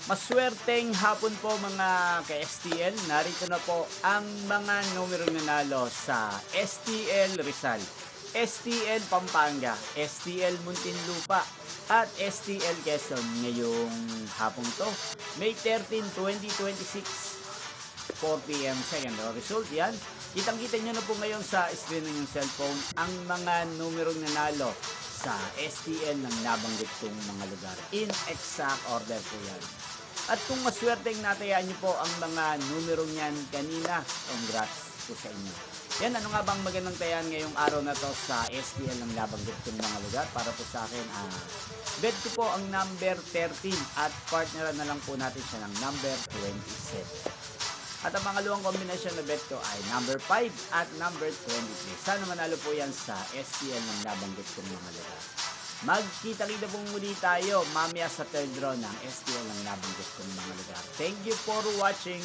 Maswerteng hapon po mga ka-STL. Narito na po ang mga numerong nanalo sa STL Rizal, STL Pampanga, STL Muntinlupa at STL Quezon ngayong hapon to. May 13, 2026, 4 p.m. second result yan. Kitang-kita nyo na po ngayon sa screen ng cellphone ang mga numerong nanalo sa STL ng nabanggit kong mga lugar. In exact order po yan. At kung maswerteng natayaan nyo po ang mga numerong yan kanina, congrats po sa inyo. Yan, ano nga bang magandang tayan ngayong araw na to sa STL ng nabanggit kong mga lugar? Para po sa akin, bet ko po ang number 13 at partneran na lang po natin siya ng number 27. At ang pangalawang kombinasyon na bet ko ay number 5 at number 23. Sana manalo po yan sa STL ng nabanggit kong mga lugar. Magkita-kita pong muli tayo mamaya sa third draw ng STL ng nabanggit kong mga lugar. Thank you for watching.